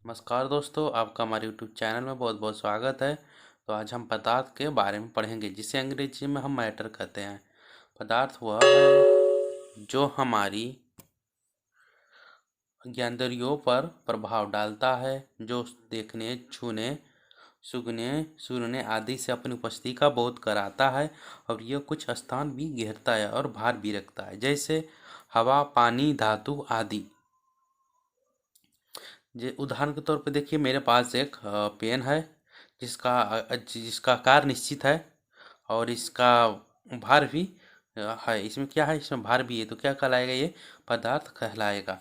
नमस्कार दोस्तों, आपका हमारे यूट्यूब चैनल में बहुत बहुत स्वागत है। तो आज हम पदार्थ के बारे में पढ़ेंगे, जिसे अंग्रेजी में हम मैटर कहते हैं। पदार्थ वह है जो हमारी ज्ञानेंद्रियों पर प्रभाव डालता है, जो देखने, छूने, सूंघने, सुनने आदि से अपनी उपस्थिति का बोध कराता है, और यह कुछ स्थान भी घेरता है और भार भी रखता है, जैसे हवा, पानी, धातु आदि। उदाहरण के तौर पे देखिए, मेरे पास एक पेन है जिसका आकार निश्चित है, और इसका भार भी है। इसमें क्या है, इसमें भार भी है, तो क्या कहलाएगा, ये पदार्थ कहलाएगा।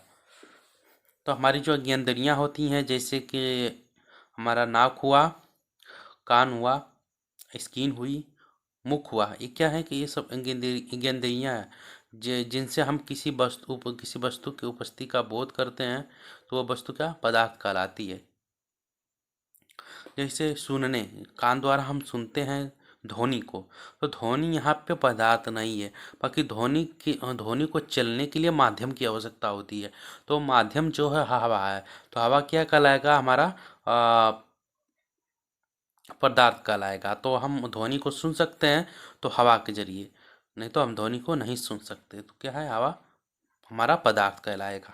तो हमारी जो ज्ञानेंद्रियाँ होती हैं, जैसे कि हमारा नाक हुआ, कान हुआ, स्किन हुई, मुख हुआ, ये क्या है कि ये सब ज्ञानेंद्रियाँ हैं, जिनसे हम किसी वस्तु की उपस्थिति का बोध करते हैं, तो वह वस्तु क्या पदार्थ कहलाती है। जैसे सुनने, कान द्वारा हम सुनते हैं ध्वनि को, तो ध्वनि यहाँ पे पदार्थ नहीं है, बाकी ध्वनि को चलने के लिए माध्यम की आवश्यकता होती है। तो माध्यम जो है हवा है, तो हवा क्या कहलाएगा, हमारा पदार्थ कहलाएगा। तो हम ध्वनि को सुन सकते हैं तो हवा के जरिए, नहीं तो हम ध्वनि को नहीं सुन सकते, तो क्या है, हवा हमारा पदार्थ कहलाएगा।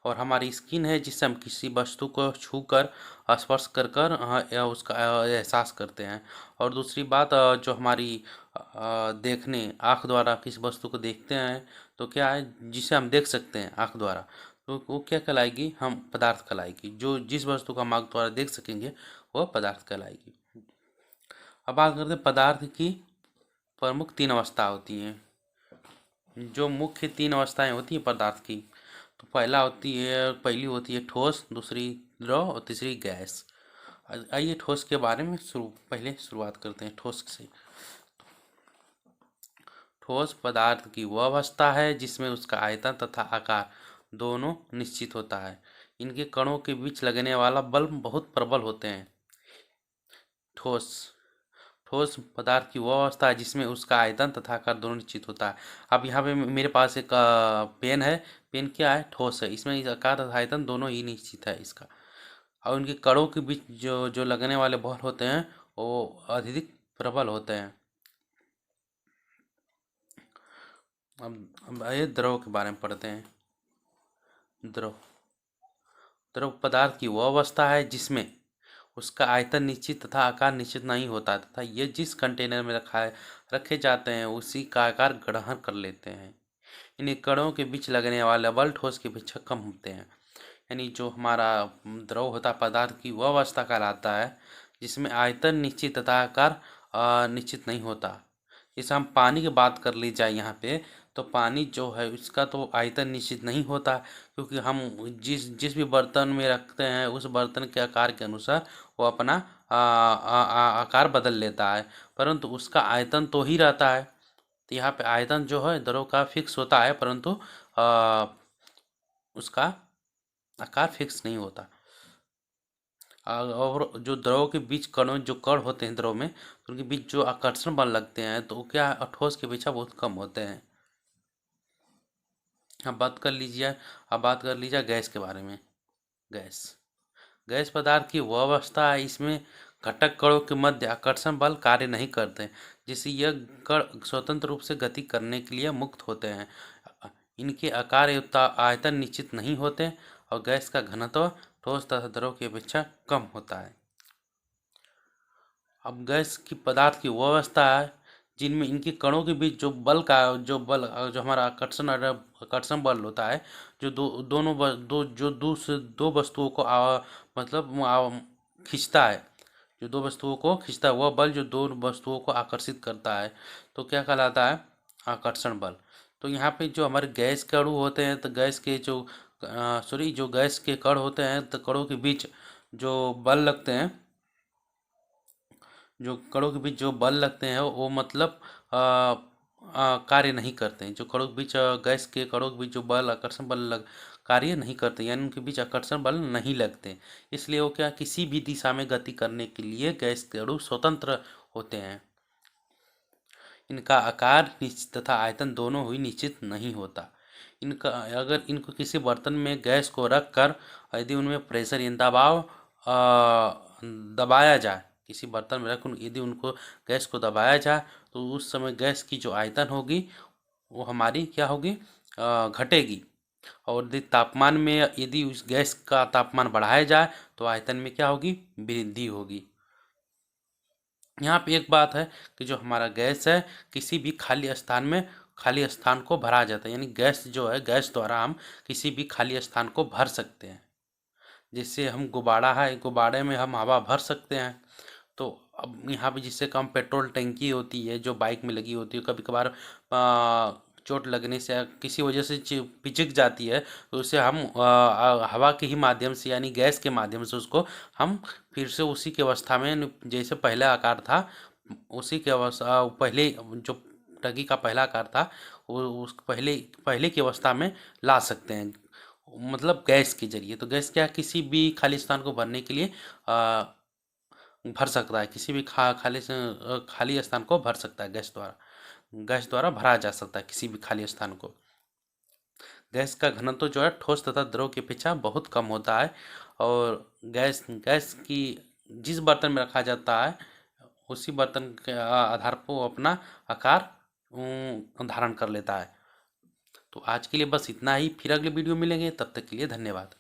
और हमारी स्किन है, जिससे हम किसी वस्तु को छूकर, स्पर्श कर कर या उसका एहसास करते हैं। और दूसरी बात, जो हमारी देखने, आँख द्वारा किसी वस्तु को देखते हैं, तो क्या है, जिसे हम देख सकते हैं आँख द्वारा, तो वो क्या कहलाएगी, हम पदार्थ कहलाएगी। जिस वस्तु को हम आँख द्वारा देख सकेंगे, वह पदार्थ कहलाएगी। अब बात करते हैं पदार्थ की प्रमुख तीन अवस्था होती हैं। जो मुख्य तीन अवस्थाएं होती हैं पदार्थ की, तो पहली होती है ठोस, दूसरी द्रव और तीसरी गैस। आइए ठोस के बारे में पहले शुरुआत करते हैं ठोस से। ठोस पदार्थ की वह अवस्था है जिसमें उसका आयतन तथा आकार दोनों निश्चित होता है। इनके कणों के बीच लगने वाला बल बहुत प्रबल होते हैं। ठोस ठोस पदार्थ की वह अवस्था है जिसमें उसका आयतन तथा आकार दोनों निश्चित होता है। अब यहाँ पे मेरे पास एक पेन है। पेन क्या है, ठोस है, इसमें आकार तथा आयतन दोनों ही निश्चित है इसका। और उनके कणों के बीच जो जो लगने वाले बल होते हैं, वो अत्यधिक प्रबल होते हैं। अब ये द्रव के बारे में पढ़ते हैं। द्रव द्रव पदार्थ की वह अवस्था है जिसमें उसका आयतन निश्चित तथा आकार निश्चित नहीं होता, तथा ये जिस कंटेनर में रखे जाते हैं उसी का आकार ग्रहण कर लेते हैं। इन कणों के बीच लगने वाले बल ठोस की अपेक्षा कम होते हैं। यानी जो हमारा द्रव होता पदार्थ की वह अवस्था कहलाता है जिसमें आयतन निश्चित तथा आकार निश्चित नहीं होता। जैसे हम पानी की बात कर ली जाए यहाँ पे, तो पानी जो है उसका तो आयतन निश्चित नहीं होता, क्योंकि हम जिस जिस भी बर्तन में रखते हैं उस बर्तन के आकार के अनुसार वो अपना आकार बदल लेता है, परंतु उसका आयतन तो ही रहता है। तो यहाँ पे आयतन जो है द्रव का फिक्स होता है, परंतु उसका आकार फिक्स नहीं होता। और जो द्रव के बीच जो कण होते हैं द्रव में, तो उनके बीच जो आकर्षण बल लगते हैं, तो वो क्या ठोस की अपेक्षा बहुत कम होते हैं। अब बात कर लीजिए गैस के बारे में। गैस गैस पदार्थ की वह अवस्था है इसमें घटक कणों के मध्य आकर्षण बल कार्य नहीं करते, जिससे यह कण स्वतंत्र रूप से गति करने के लिए मुक्त होते हैं। इनके आकार एवं आयतन निश्चित नहीं होते, और गैस का घनत्व ठोस तथा द्रव की अपेक्षा कम होता है। अब गैस की पदार्थ की वो अवस्था है जिनमें इनके कणों के बीच जो हमारा आकर्षण बल होता है, जो दो वस्तुओं को खींचता है, जो दो वस्तुओं को खींचता है, वह बल जो दो वस्तुओं को आकर्षित करता है, तो क्या कहलाता है, आकर्षण बल। तो यहाँ पे जो हमारे गैस के अणु होते हैं, तो जो गैस के कण होते हैं, तो कणों के बीच जो बल लगते हैं, जो कणों के बीच जो बल लगते हैं वो मतलब कार्य नहीं करते हैं। जो कणों के बीच गैस के कणों के बीच जो बल आकर्षण कार्य नहीं करते, यानी उनके बीच आकर्षण बल नहीं लगते, इसलिए वो क्या किसी भी दिशा में गति करने के लिए गैस के अणु स्वतंत्र होते हैं। इनका आकार निश्चित तथा आयतन दोनों ही निश्चित नहीं होता। इनका अगर इनको किसी बर्तन में गैस को रख कर यदि उनमें प्रेशर यानी दबाव दबाया जाए, किसी बर्तन में रख यदि उनको गैस को दबाया जाए तो उस समय गैस की जो आयतन होगी वो हमारी क्या होगी, घटेगी। और यदि तापमान में यदि उस गैस का तापमान बढ़ाया जाए तो आयतन में क्या होगी, वृद्धि होगी। यहाँ पे एक बात है कि जो हमारा गैस है किसी भी खाली स्थान को भरा जाता है, यानी गैस जो है गैस द्वारा हम किसी भी खाली स्थान को भर सकते हैं। जैसे हम गुब्बारा है, गुब्बारे में हम हवा भर सकते हैं। तो अब यहाँ पे जिससे कम पेट्रोल टंकी होती है जो बाइक में लगी होती है, कभी कभार चोट लगने से या किसी वजह से पिचक जाती है तो उसे हम हवा के ही माध्यम से यानी गैस के माध्यम से उसको हम फिर से उसी की अवस्था में जैसे पहले आकार था उसी के अवस्था पहले जो टंकी का पहला आकार था वो उस पहले पहले की अवस्था में ला सकते हैं, मतलब गैस के जरिए। तो गैस क्या किसी भी खाली स्थान को भरने के लिए भर सकता है, किसी भी खाली स्थान को भर सकता है गैस द्वारा भरा जा सकता है किसी भी खाली स्थान को। गैस का घनत्व जो है ठोस तथा द्रव की अपेक्षा बहुत कम होता है और गैस गैस की जिस बर्तन में रखा जाता है उसी बर्तन के आधार पर वो अपना आकार धारण कर लेता है। तो आज के लिए बस इतना ही, फिर अगले वीडियो मिलेंगे, तब तक के लिए धन्यवाद।